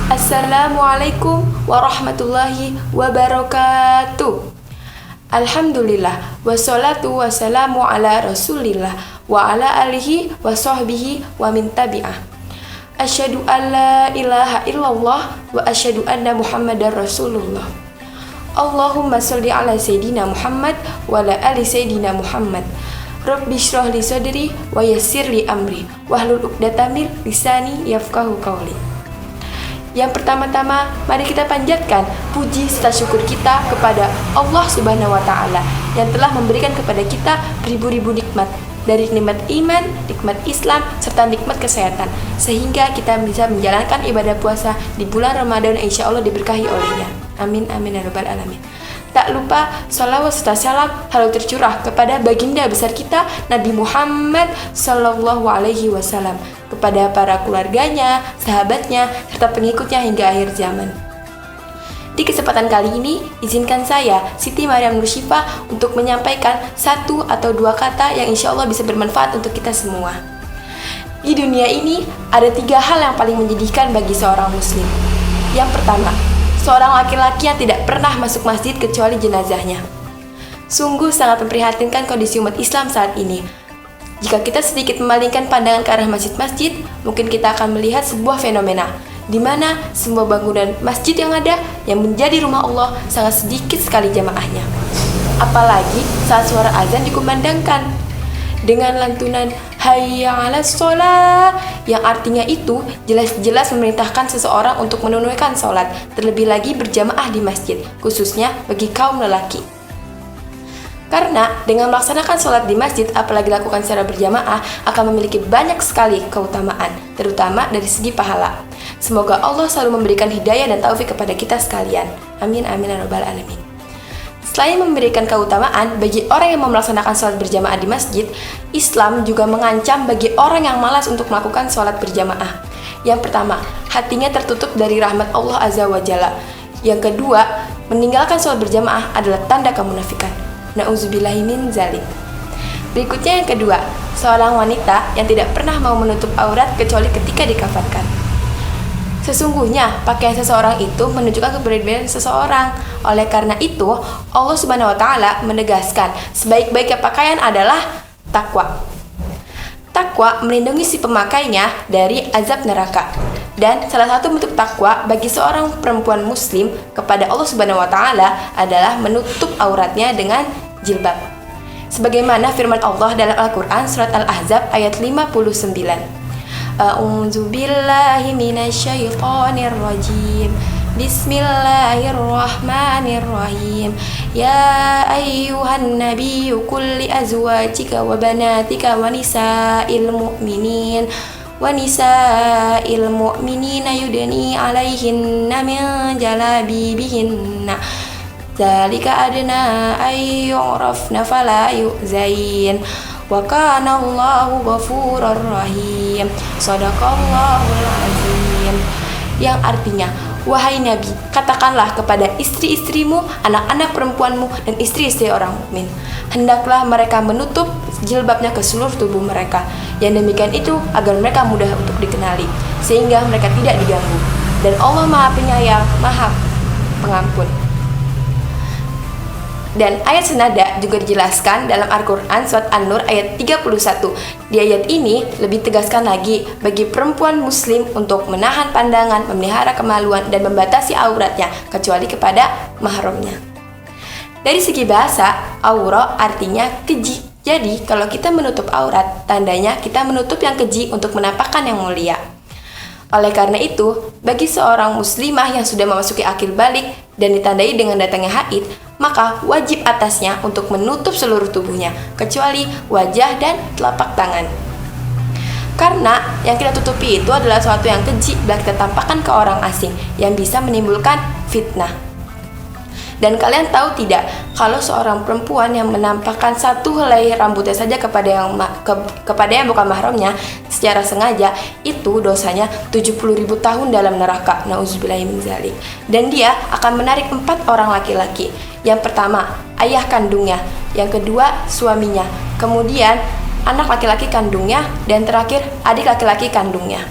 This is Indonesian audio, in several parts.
Assalamualaikum warahmatullahi wabarakatuh. Alhamdulillah, wassalatu wassalamu ala rasulillah wa ala alihi wa sahbihi wa min tabi'ah. Asyhadu an la ilaha illallah wa asyhadu anna muhammadar rasulullah. Allahumma sholli ala sayyidina Muhammad wa ala ali sayyidina Muhammad. Rabbi shrah li sadri wa yassir li amri wahlul 'uqdatam min lisani yafqahu qawli. Yang pertama-tama, mari kita panjatkan puji serta syukur kita kepada Allah Subhanahu wa Ta'ala yang telah memberikan kepada kita beribu-ribu nikmat, dari nikmat iman, nikmat Islam, serta nikmat kesehatan, sehingga kita bisa menjalankan ibadah puasa di bulan Ramadan yang insya Allah diberkahi olehnya. Amin amin ya rabbal alamin. Tak lupa salawat serta salam harus tercurah kepada baginda besar kita Nabi Muhammad Sallallahu Alaihi Wasallam, kepada para keluarganya, sahabatnya, serta pengikutnya hingga akhir zaman. Di kesempatan kali ini, izinkan saya, Siti Maryam Nur Syifa, untuk menyampaikan 1 atau 2 kata yang insya Allah bisa bermanfaat untuk kita semua. Di dunia ini, ada 3 hal yang paling menyedihkan bagi seorang muslim. Yang pertama, seorang laki-laki yang tidak pernah masuk masjid kecuali jenazahnya. Sungguh sangat memprihatinkan kondisi umat Islam saat ini. Jika kita sedikit memalingkan pandangan ke arah masjid-masjid, mungkin kita akan melihat sebuah fenomena di mana semua bangunan masjid yang ada yang menjadi rumah Allah sangat sedikit sekali jamaahnya. Apalagi saat suara azan dikumandangkan dengan lantunan hayya 'alas shalah, yang artinya itu jelas-jelas memerintahkan seseorang untuk menunaikan sholat, terlebih lagi berjamaah di masjid, khususnya bagi kaum lelaki. Karena dengan melaksanakan sholat di masjid, apalagi lakukan secara berjamaah, akan memiliki banyak sekali keutamaan, terutama dari segi pahala. Semoga Allah selalu memberikan hidayah dan taufik kepada kita sekalian. Amin amin ya rabbal alamin. Selain memberikan keutamaan bagi orang yang mau melaksanakan sholat berjamaah di masjid, Islam juga mengancam bagi orang yang malas untuk melakukan sholat berjamaah. Yang pertama, hatinya tertutup dari rahmat Allah Azza wa Jalla. Yang kedua, meninggalkan sholat berjamaah adalah tanda kemunafikan. Na'udzubillahi min dzalik. Berikutnya yang kedua, seorang wanita yang tidak pernah mau menutup aurat kecuali ketika dikafankan. Sesungguhnya pakaian seseorang itu menunjukkan kepribadian seseorang. Oleh karena itu, Allah Subhanahu wa Ta'ala menegaskan sebaik-baiknya pakaian adalah takwa. Takwa melindungi si pemakainya dari azab neraka. Dan salah satu bentuk takwa bagi seorang perempuan muslim kepada Allah Subhanahu wa Ta'ala adalah menutup auratnya dengan jilbab. Sebagaimana firman Allah dalam Al-Qur'an surat Al-Ahzab ayat 59. A'udzu billahi minasyaitonir rajim. Bismillahirrahmanirrahim. Ya ayyuhan nabiyyu qul li azwajika wa banatika wa nisa'il mu'minina yudni 'alaihinna min jalabibihinna. Dzalika adna ay yu'rafna fala yu'zain. Wa kana Allahu ghafurur rahim. Shadaqallahul azim. Yang artinya, wahai Nabi, katakanlah kepada istri-istrimu, anak-anak perempuanmu, dan istri-istri orang mukmin, hendaklah mereka menutup jilbabnya ke seluruh tubuh mereka. Yang demikian itu agar mereka mudah untuk dikenali, sehingga mereka tidak diganggu. Dan Allah Maha Penyayang, Maha Pengampun. Dan ayat senada juga dijelaskan dalam Al-Quran surat An-Nur ayat 31. Di ayat ini lebih tegaskan lagi bagi perempuan muslim untuk menahan pandangan, memelihara kemaluan, dan membatasi auratnya kecuali kepada mahramnya. Dari segi bahasa, aura artinya keji. Jadi kalau kita menutup aurat, tandanya kita menutup yang keji untuk menampakkan yang mulia. Oleh karena itu, bagi seorang muslimah yang sudah memasuki akil balik dan ditandai dengan datangnya haid, maka wajib atasnya untuk menutup seluruh tubuhnya, kecuali wajah dan telapak tangan. Karena yang kita tutupi itu adalah sesuatu yang keji bila kita tampakkan ke orang asing, yang bisa menimbulkan fitnah. Dan kalian tahu tidak, kalau seorang perempuan yang menampakkan satu helai rambutnya saja kepada yang bukan mahramnya secara sengaja, itu dosanya 70.000 tahun dalam neraka. Na'udzubillahi min dzalik. Dan dia akan menarik 4 orang laki-laki. Yang pertama, ayah kandungnya. Yang kedua, suaminya. Kemudian, anak laki-laki kandungnya. Dan terakhir, adik laki-laki kandungnya.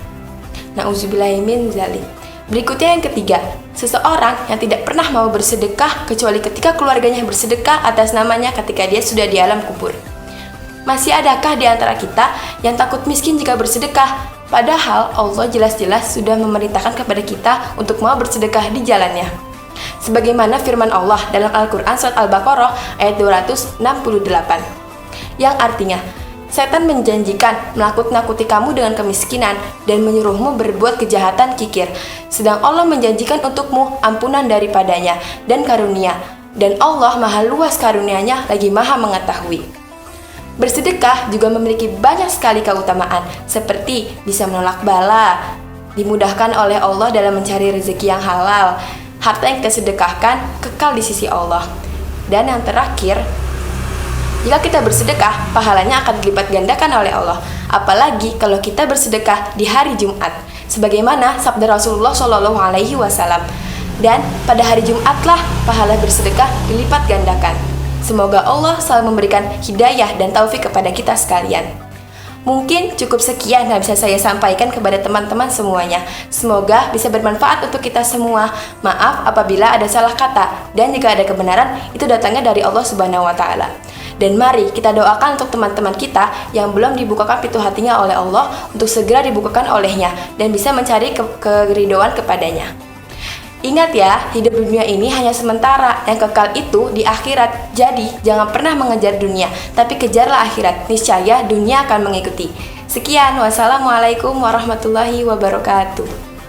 Na'udzubillahi min dzalik. Berikutnya yang ketiga, seseorang yang tidak pernah mau bersedekah kecuali ketika keluarganya bersedekah atas namanya ketika dia sudah di alam kubur. Masih adakah di antara kita yang takut miskin jika bersedekah? Padahal Allah jelas-jelas sudah memerintahkan kepada kita untuk mau bersedekah di jalannya. Sebagaimana firman Allah dalam Al-Quran surat Al-Baqarah ayat 268, yang artinya, setan menjanjikan menakut-nakuti kamu dengan kemiskinan dan menyuruhmu berbuat kejahatan kikir. Sedang Allah menjanjikan untukmu ampunan daripadanya dan karunia. Dan Allah maha luas karunianya lagi maha mengetahui. Bersedekah juga memiliki banyak sekali keutamaan, seperti bisa menolak bala, dimudahkan oleh Allah dalam mencari rezeki yang halal, harta yang kita sedekahkan kekal di sisi Allah. Dan yang terakhir, jika kita bersedekah, pahalanya akan dilipat gandakan oleh Allah. Apalagi kalau kita bersedekah di hari Jumat, sebagaimana sabda Rasulullah SAW. Dan pada hari Jumatlah pahala bersedekah dilipat gandakan. Semoga Allah selalu memberikan hidayah dan taufik kepada kita sekalian. Mungkin cukup sekian yang bisa saya sampaikan kepada teman-teman semuanya. Semoga bisa bermanfaat untuk kita semua. Maaf apabila ada salah kata, dan jika ada kebenaran, itu datangnya dari Allah Subhanahu wa Ta'ala. Dan mari kita doakan untuk teman-teman kita yang belum dibukakan pintu hatinya oleh Allah untuk segera dibukakan olehnya dan bisa mencari keridhaan kepadanya. Ingat ya, hidup dunia ini hanya sementara, yang kekal itu di akhirat. Jadi, jangan pernah mengejar dunia, tapi kejarlah akhirat. Niscaya dunia akan mengikuti. Sekian, wassalamualaikum warahmatullahi wabarakatuh.